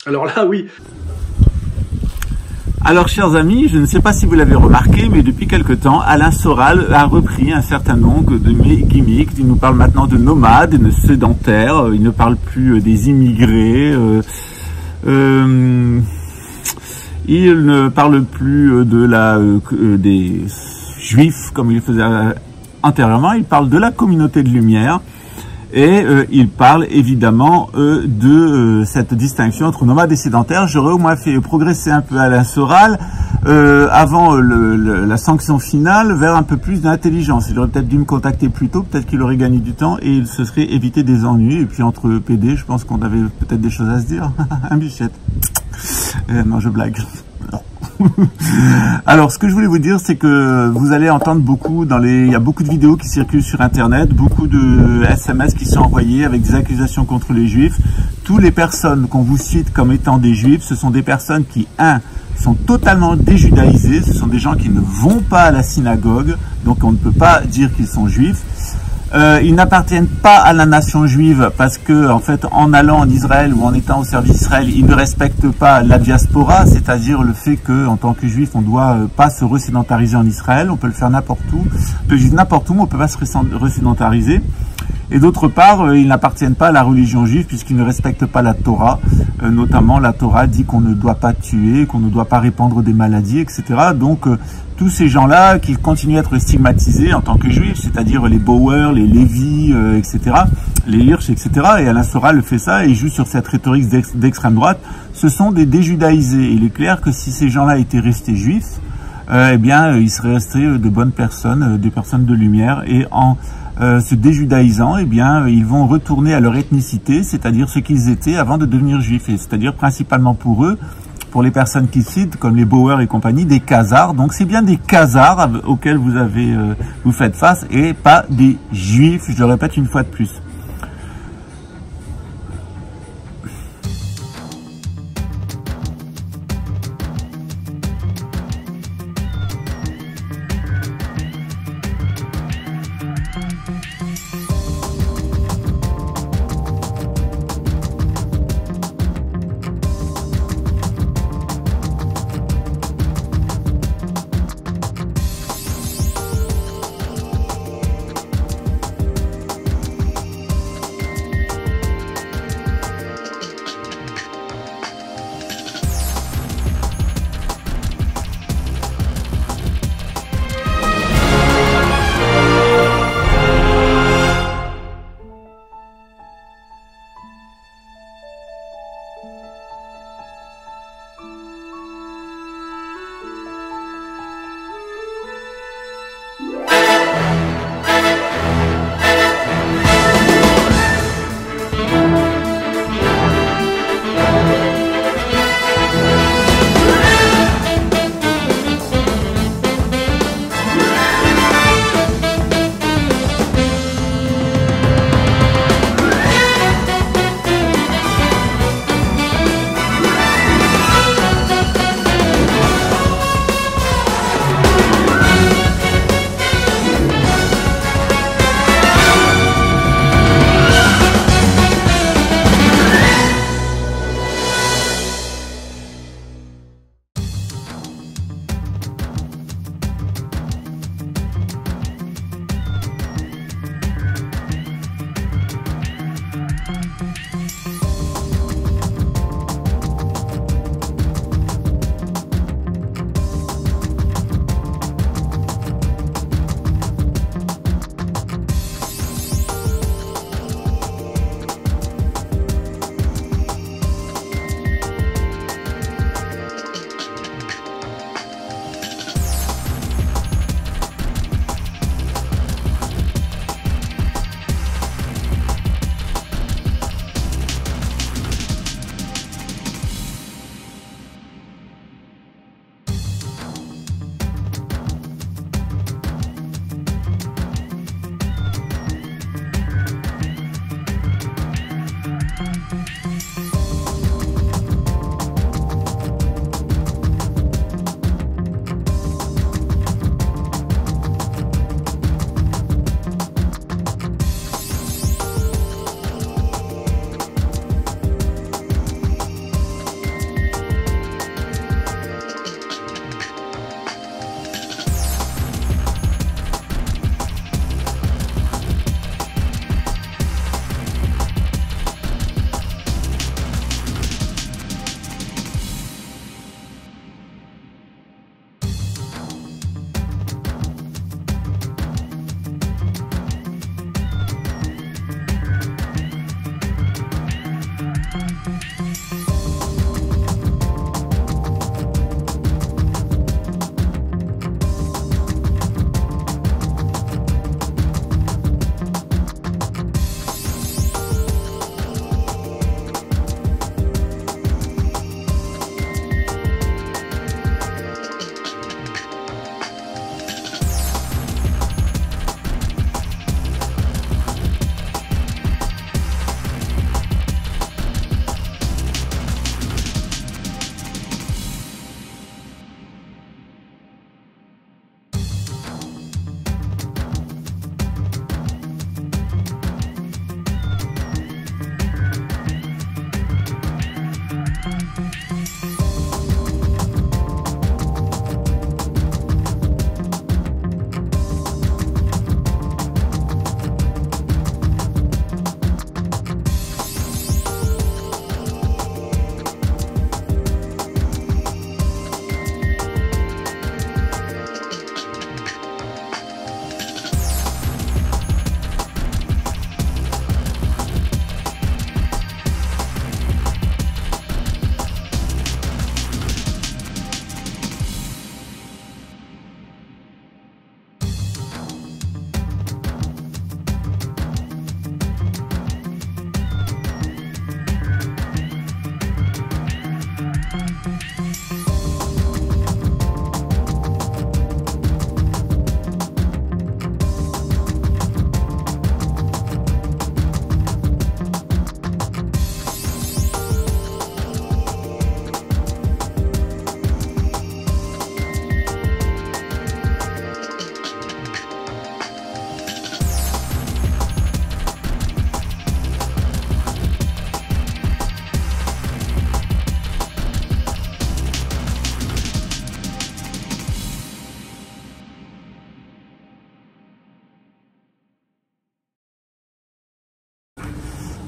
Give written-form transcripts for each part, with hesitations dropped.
Alors là, oui. Alors, chers amis, je ne sais pas si vous l'avez remarqué, mais depuis quelque temps, Alain Soral a repris un certain nombre de mes gimmicks. Il nous parle maintenant de nomades, de sédentaires. Il ne parle plus des immigrés. Il ne parle plus des juifs comme il faisait antérieurement. Il parle de la communauté de lumière. Et il parle évidemment de cette distinction entre nomades et sédentaires. J'aurais au moins fait progresser un peu Alain Soral avant la sanction finale vers un peu plus d'intelligence. Il aurait peut-être dû me contacter plus tôt, peut-être qu'il aurait gagné du temps et il se serait évité des ennuis. Et puis entre PD, je pense qu'on avait peut-être des choses à se dire. Un bichette. Non, je blague. Alors, ce que je voulais vous dire, c'est que vous allez entendre beaucoup il y a beaucoup de vidéos qui circulent sur Internet, beaucoup de SMS qui sont envoyés avec des accusations contre les Juifs. Toutes les personnes qu'on vous cite comme étant des Juifs, ce sont des personnes qui, sont totalement déjudaïsées. Ce sont des gens qui ne vont pas à la synagogue, donc on ne peut pas dire qu'ils sont Juifs. Ils n'appartiennent pas à la nation juive parce que, en fait, en allant en Israël ou en étant au service d'Israël, ils ne respectent pas la diaspora, c'est-à-dire le fait que, en tant que juif, on ne doit pas se resédentariser en Israël. On peut le faire n'importe où, on peut vivre n'importe où, mais on ne peut pas se resédentariser. Et d'autre part, ils n'appartiennent pas à la religion juive puisqu'ils ne respectent pas la Torah. Notamment, la Torah dit qu'on ne doit pas tuer, qu'on ne doit pas répandre des maladies, etc. Donc, tous ces gens-là qui continuent à être stigmatisés en tant que juifs, c'est-à-dire les Bauer, les Lévi, etc., les Hirsch, etc., et Alain Soral fait ça et il joue sur cette rhétorique d'extrême droite, ce sont des déjudaïsés. Il est clair que si ces gens-là étaient restés juifs, eh bien, ils seraient restés de bonnes personnes, des personnes de lumière, et en se déjudaïsant, eh bien, ils vont retourner à leur ethnicité, c'est-à-dire ce qu'ils étaient avant de devenir juifs, et c'est-à-dire principalement pour eux, pour les personnes qui citent, comme les Bauer et compagnie, des Khazars. Donc c'est bien des Khazars auxquels vous faites face, et pas des Juifs, je le répète une fois de plus.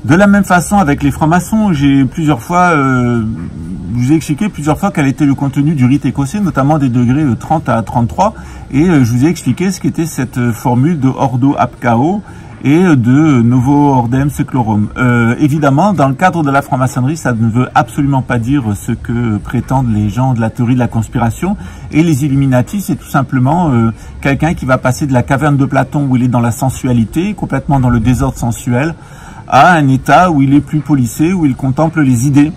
De la même façon, avec les francs-maçons, j'ai plusieurs fois, je vous ai expliqué plusieurs fois quel était le contenu du rite écossais, notamment des degrés 30 à 33, et je vous ai expliqué ce qu'était cette formule de Ordo ab Chao et de Novo Ordem Seclorum. Évidemment, dans le cadre de la franc-maçonnerie, ça ne veut absolument pas dire ce que prétendent les gens de la théorie de la conspiration. Et les Illuminati, c'est tout simplement quelqu'un qui va passer de la caverne de Platon où il est dans la sensualité, complètement dans le désordre sensuel, à un état où il est plus policé, où il contemple les idées,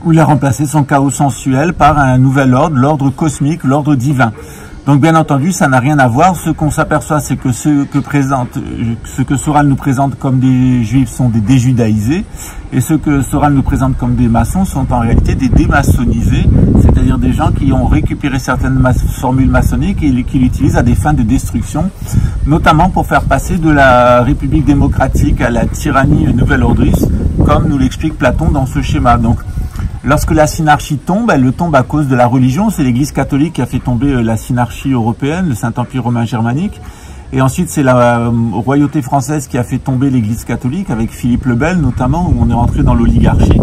où il a remplacé son chaos sensuel par un nouvel ordre, l'ordre cosmique, l'ordre divin. Donc bien entendu, ça n'a rien à voir. Ce qu'on s'aperçoit, c'est que ce que Soral nous présente comme des juifs sont des déjudaïsés, et ce que Soral nous présente comme des maçons sont en réalité des démaçonnisés, c'est-à-dire des gens qui ont récupéré certaines formules maçonniques et qui l'utilisent à des fins de destruction, notamment pour faire passer de la République démocratique à la tyrannie nouvelle-ordriste, comme nous l'explique Platon dans ce schéma. Donc, lorsque la synarchie tombe, elle tombe à cause de la religion. C'est l'Église catholique qui a fait tomber la synarchie européenne, le Saint-Empire romain germanique. Et ensuite, c'est la royauté française qui a fait tomber l'Église catholique, avec Philippe le Bel notamment, où on est rentré dans l'oligarchie.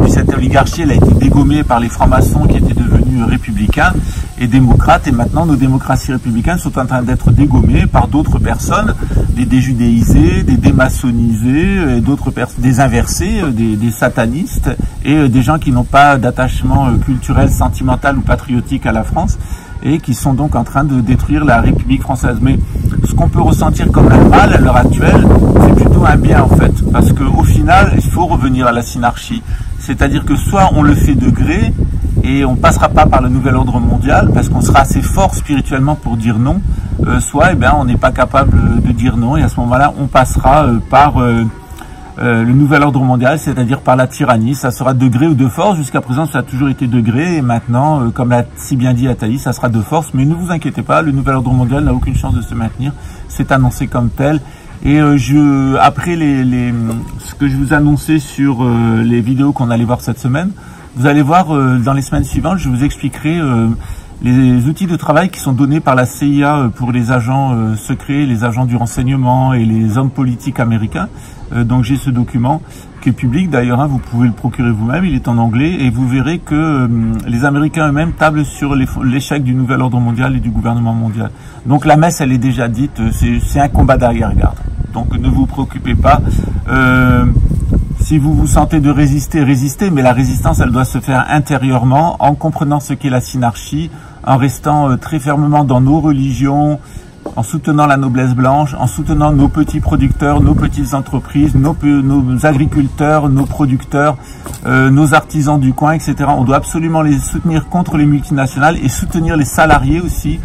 Puis cette oligarchie, elle a été dégommée par les francs-maçons qui étaient devenus républicains et démocrates. Et maintenant, nos démocraties républicaines sont en train d'être dégommées par d'autres personnes, des déjudéisés, des démaçonnisés, d'autres personnes, des inversés, des satanistes et des gens qui n'ont pas d'attachement culturel, sentimental ou patriotique à la France, et qui sont donc en train de détruire la République française. Mais ce qu'on peut ressentir comme un mal à l'heure actuelle, c'est plutôt un bien en fait, parce qu'au final, il faut revenir à la synarchie. C'est-à-dire que soit on le fait de gré, et on ne passera pas par le nouvel ordre mondial, parce qu'on sera assez fort spirituellement pour dire non, soit on n'est pas capable de dire non, et à ce moment-là, on passera par le nouvel ordre mondial, c'est-à-dire par la tyrannie. Ça sera de gré ou de force. Jusqu'à présent, ça a toujours été de gré, et maintenant, comme l'a si bien dit Athalie, ça sera de force. Mais ne vous inquiétez pas, le nouvel ordre mondial n'a aucune chance de se maintenir. C'est annoncé comme tel. Et après ce que je vous annonçais sur les vidéos qu'on allait voir cette semaine, vous allez voir dans les semaines suivantes, je vous expliquerai les outils de travail qui sont donnés par la CIA pour les agents secrets, les agents du renseignement et les hommes politiques américains. Donc j'ai ce document qui est public d'ailleurs, vous pouvez le procurer vous-même, il est en anglais, et vous verrez que les Américains eux-mêmes tablent sur l'échec du nouvel ordre mondial et du gouvernement mondial. Donc la messe, elle est déjà dite, c'est un combat d'arrière-garde. Donc ne vous préoccupez pas. Si vous vous sentez de résister, résistez, mais la résistance, elle doit se faire intérieurement, en comprenant ce qu'est la synarchie, en restant très fermement dans nos religions, en soutenant la noblesse blanche, en soutenant nos petits producteurs, nos petites entreprises, nos agriculteurs, nos producteurs, nos artisans du coin, etc. On doit absolument les soutenir contre les multinationales et soutenir les salariés aussi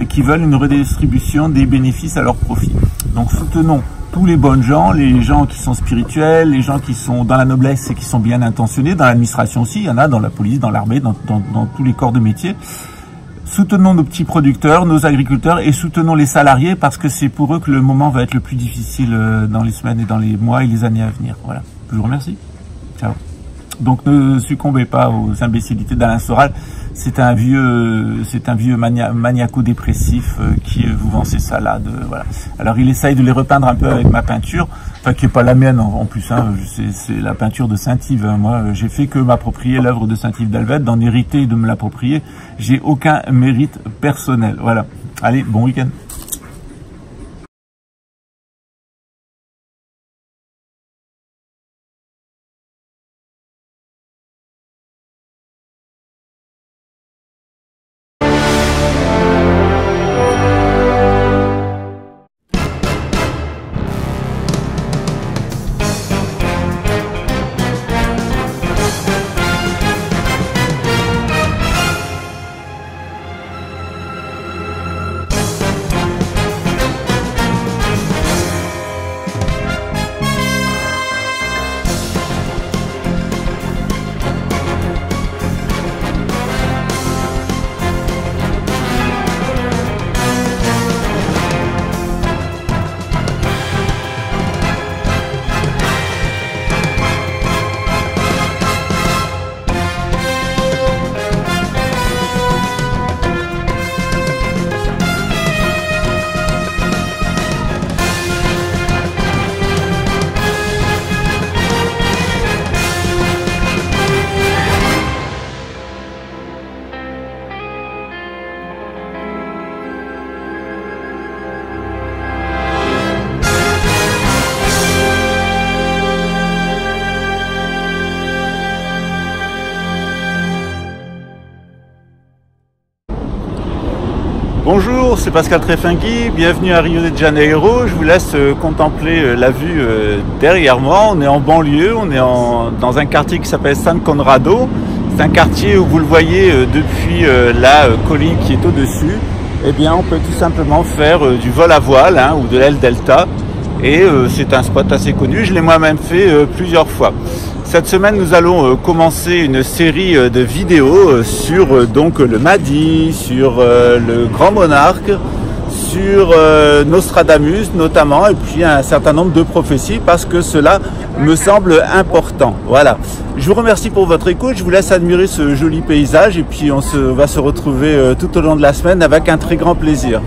qui veulent une redistribution des bénéfices à leur profit. Donc soutenons tous les bonnes gens, les gens qui sont spirituels, les gens qui sont dans la noblesse et qui sont bien intentionnés, dans l'administration aussi, il y en a dans la police, dans l'armée, dans tous les corps de métier. Soutenons nos petits producteurs, nos agriculteurs et soutenons les salariés parce que c'est pour eux que le moment va être le plus difficile dans les semaines et dans les mois et les années à venir. Voilà, je vous remercie. Ciao. Donc ne succombez pas aux imbécilités d'Alain Soral. C'est un vieux maniaco-dépressif qui vous vend ces salades. Voilà. Alors il essaye de les repeindre un peu avec ma peinture, enfin qui n'est pas la mienne en plus. Hein, c'est la peinture de Saint-Yves. Hein. Moi, j'ai fait que m'approprier l'œuvre de Saint-Yves d'Alvet, d'en hériter et de me l'approprier. J'ai aucun mérite personnel. Voilà. Allez, bon week-end. Bonjour, c'est Pascal Trefingui, bienvenue à Rio de Janeiro. Je vous laisse contempler la vue derrière moi. On est en banlieue, on est dans un quartier qui s'appelle San Conrado. C'est un quartier où vous le voyez depuis la colline qui est au-dessus. Eh bien, on peut tout simplement faire du vol à voile ou de l'aile delta. Et c'est un spot assez connu, je l'ai moi-même fait plusieurs fois. Cette semaine, nous allons commencer une série de vidéos sur donc le Mahdi, sur le Grand Monarque, sur Nostradamus notamment, et puis un certain nombre de prophéties parce que cela me semble important. Voilà. Je vous remercie pour votre écoute, je vous laisse admirer ce joli paysage et puis on va se retrouver tout au long de la semaine avec un très grand plaisir.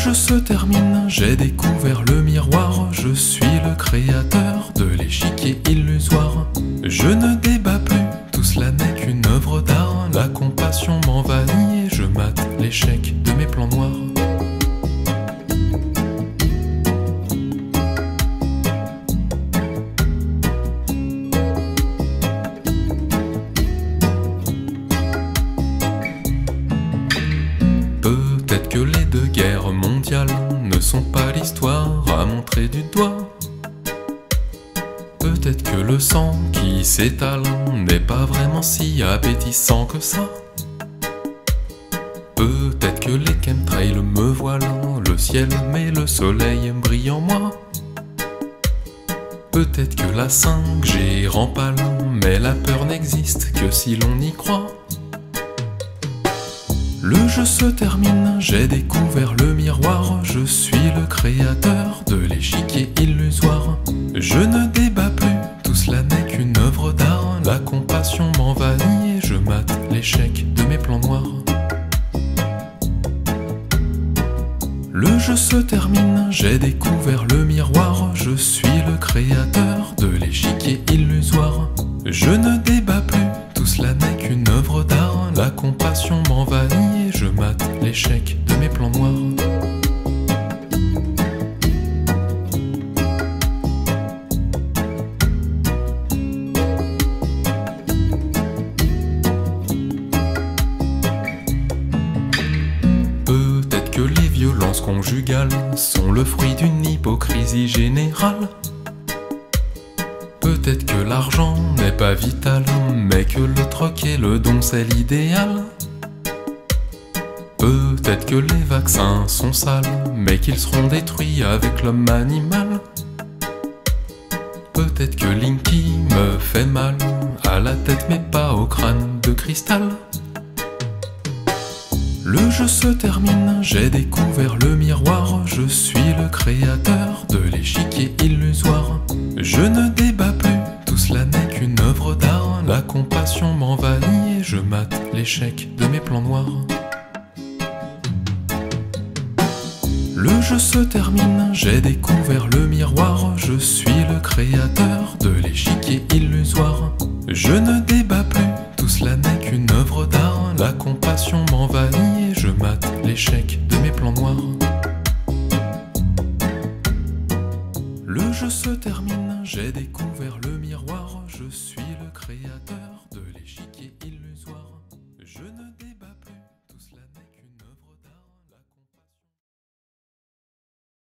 jeu se termine, j'ai découvert le miroir. Je suis le créateur de l'échiquier illusoire. Je ne débat plus, tout cela n'est qu'une œuvre d'art. La compassion m'envahit et je mate l'échec de mes plans noirs. Peut-être que les deux guerres mondiales ne sont pas l'histoire à montrer du doigt. Peut-être que le sang qui s'étale n'est pas vraiment si appétissant que ça. Peut-être que les chemtrails me voilent le ciel, mais le soleil brille en moi. Peut-être que la 5G rend pâle, mais la peur n'existe que si l'on y croit. Le jeu se termine, j'ai découvert le miroir. Je suis le créateur de l'échiquier illusoire. Je ne débat plus, tout cela n'est qu'une œuvre d'art. La compassion m'envahit et je mate l'échec de mes plans noirs. Le jeu se termine, j'ai découvert le miroir. Je suis le créateur de l'échiquier illusoire. Je ne débat plus, tout cela n'est qu'une œuvre d'art. La compassion m'envahit et je mate l'échec de mes plans noirs. Peut-être que les violences conjugales sont le fruit d'une hypocrisie générale. Peut-être que l'argent n'est pas vital, mais que le troc et le don c'est l'idéal. Peut-être que les vaccins sont sales, mais qu'ils seront détruits avec l'homme animal. Peut-être que Linky me fait mal à la tête mais pas au crâne de cristal. Le jeu se termine, j'ai découvert le miroir. Je suis le créateur de l'échiquier illusoire. Je ne débat plus, tout cela n'est qu'une œuvre d'art. La compassion m'envahit et je mate l'échec de mes plans noirs. Le jeu se termine, j'ai découvert le miroir. Je suis le créateur de l'échiquier illusoire. Je ne débat plus, tout cela n'est qu'une œuvre d'art. La compassion m'envahit et je mate l'échec de mes plans noirs.